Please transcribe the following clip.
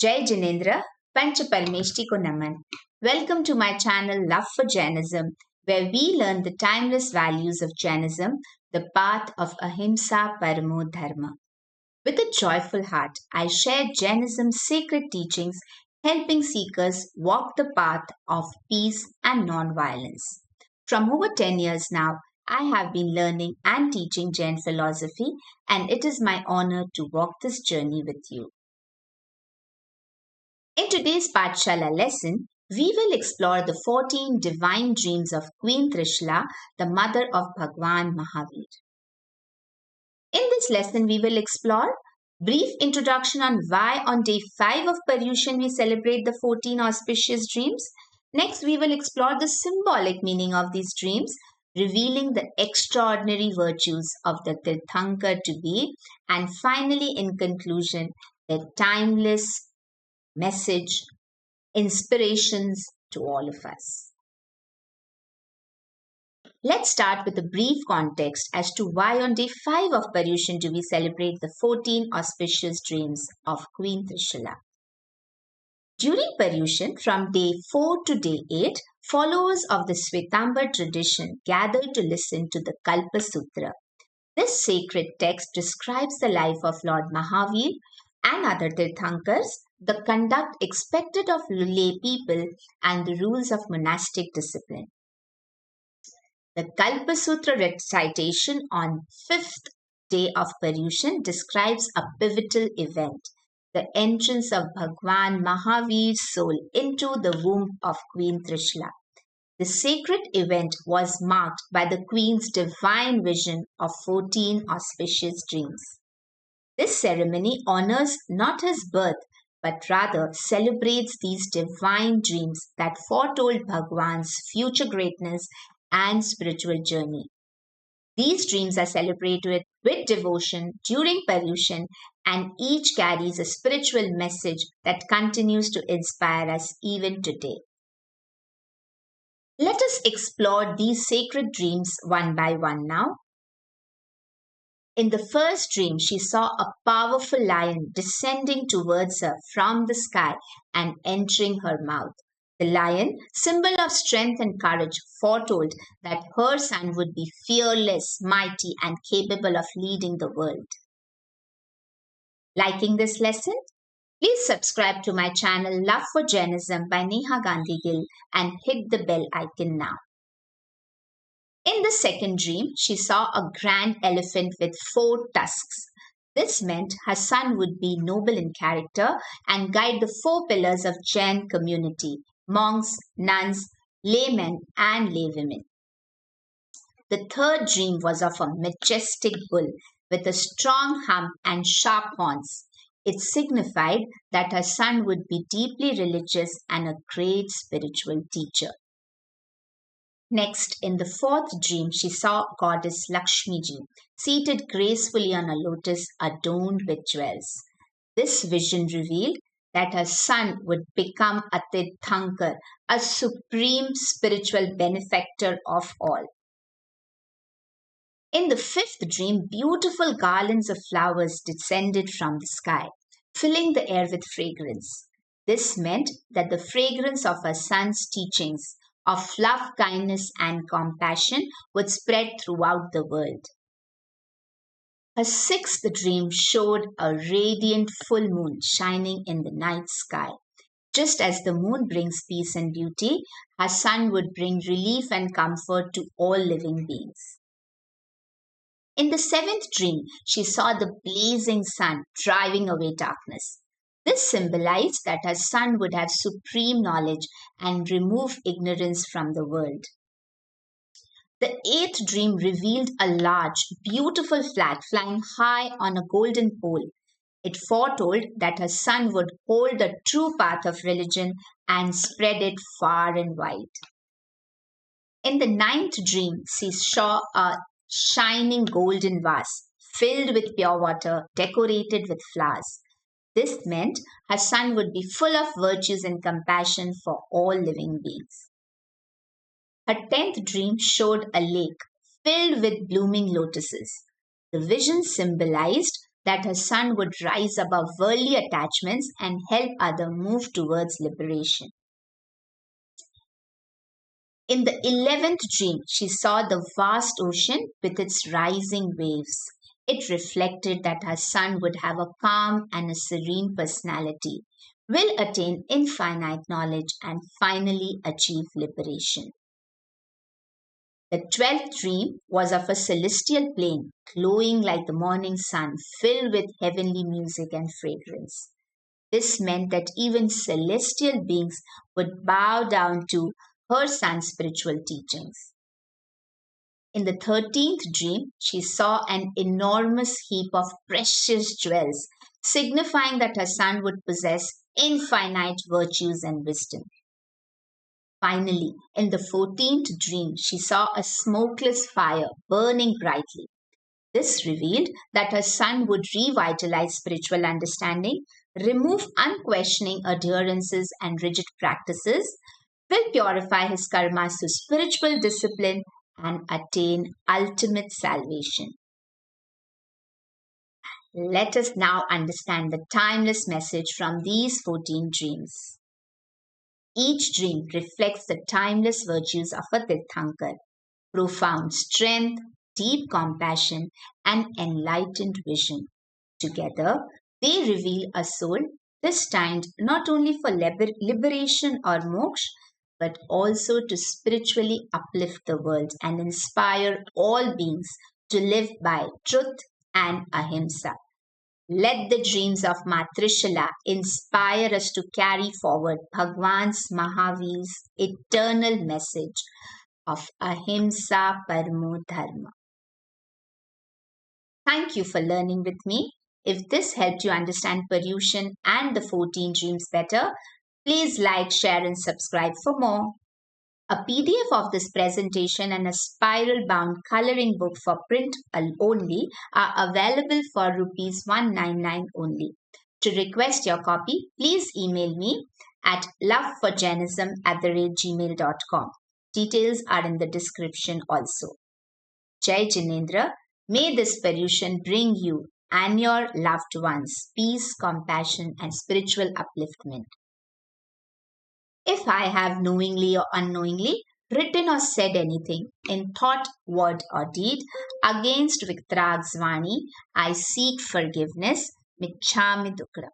Jai Jinendra, Pancha Parameshti ko Naman. Welcome to my channel Love for Jainism, where we learn the timeless values of Jainism, the path of Ahimsa Parmo Dharma. With a joyful heart, I share Jainism's sacred teachings, helping seekers walk the path of peace and non-violence. From over 10 years now, I have been learning and teaching Jain philosophy, and it is my honor to walk this journey with you. In today's Pathshala lesson, we will explore the 14 divine dreams of Queen Trishla, the mother of Bhagwan Mahavir. In this lesson, we will explore brief introduction on why on day 5 of Paryushan we celebrate the 14 auspicious dreams. Next, we will explore the symbolic meaning of these dreams, revealing the extraordinary virtues of the Tirthankara to be, and finally, in conclusion, the timeless message, inspirations to all of us. Let's start with a brief context as to why on day 5 of Paryushan do we celebrate the 14 auspicious dreams of Queen Trishla. During Paryushan, from day 4 to day 8, followers of the Shwetambar tradition gather to listen to the Kalpa Sutra. This sacred text describes the life of Lord Mahavir and other Tirthankars, the conduct expected of lay people, and the rules of monastic discipline. The Kalpa Sutra recitation on 5th day of Paryushan describes a pivotal event, the entrance of Bhagwan Mahavir's soul into the womb of Queen Trishla. The sacred event was marked by the Queen's divine vision of 14 auspicious dreams. This ceremony honors not his birth, but rather celebrates these divine dreams that foretold Bhagwan's future greatness and spiritual journey. These dreams are celebrated with devotion during Paryushan, and each carries a spiritual message that continues to inspire us even today. Let us explore these sacred dreams one by one now. In the first dream, she saw a powerful lion descending towards her from the sky and entering her mouth. The lion, symbol of strength and courage, foretold that her son would be fearless, mighty, and capable of leading the world. Liking this lesson? Please subscribe to my channel Love for Jainism by Neha Gandhi Gill and hit the bell icon now. In the second dream, she saw a grand elephant with 4 tusks. This meant her son would be noble in character and guide the 4 pillars of Jain community: monks, nuns, laymen, and laywomen. The third dream was of a majestic bull with a strong hump and sharp horns. It signified that her son would be deeply religious and a great spiritual teacher. Next, in the fourth dream, she saw goddess Lakshmiji seated gracefully on a lotus adorned with jewels. This vision revealed that her son would become a Tirthankar, a supreme spiritual benefactor of all. In the fifth dream, beautiful garlands of flowers descended from the sky, filling the air with fragrance. This meant that the fragrance of her son's teachings of love, kindness, and compassion would spread throughout the world. Her sixth dream showed a radiant full moon shining in the night sky. Just as the moon brings peace and beauty, her son would bring relief and comfort to all living beings. In the seventh dream, she saw the blazing sun driving away darkness. This symbolized that her son would have supreme knowledge and remove ignorance from the world. The eighth dream revealed a large, beautiful flag flying high on a golden pole. It foretold that her son would hold the true path of religion and spread it far and wide. In the ninth dream, she saw a shining golden vase filled with pure water, decorated with flowers. This meant her son would be full of virtues and compassion for all living beings. Her 10th dream showed a lake filled with blooming lotuses. The vision symbolized that her son would rise above worldly attachments and help others move towards liberation. In the 11th dream, she saw the vast ocean with its rising waves. It reflected that her son would have a calm and a serene personality, will attain infinite knowledge, and finally achieve liberation. The 12th dream was of a celestial plain, glowing like the morning sun, filled with heavenly music and fragrance. This meant that even celestial beings would bow down to her son's spiritual teachings. In the 13th dream, she saw an enormous heap of precious jewels, signifying that her son would possess infinite virtues and wisdom. Finally, in the 14th dream, she saw a smokeless fire burning brightly. This revealed that her son would revitalize spiritual understanding, remove unquestioning adherences and rigid practices, will purify his karmas through spiritual discipline, and attain ultimate salvation. Let us now understand the timeless message from these 14 dreams. Each dream reflects the timeless virtues of a Tirthankara: profound strength, deep compassion, and enlightened vision. Together, they reveal a soul destined not only for liberation or moksha, but also to spiritually uplift the world and inspire all beings to live by truth and ahimsa. Let the dreams of Maa Trishala inspire us to carry forward Bhagwan Mahavir's eternal message of Ahimsa Parmo Dharma. Thank you for learning with me. If this helped you understand Paryushan and the 14 dreams better, please like, share, and subscribe for more. A PDF of this presentation and a spiral bound coloring book for print only are available for Rs 199 only. To request your copy, please email me at loveforjainism@gmail.com. Details are in the description also. Jai Jinendra, may this Paryushan bring you and your loved ones peace, compassion, and spiritual upliftment. If I have knowingly or unknowingly written or said anything in thought, word, or deed against Vitrag's Vani, I seek forgiveness. Michhami Dukra.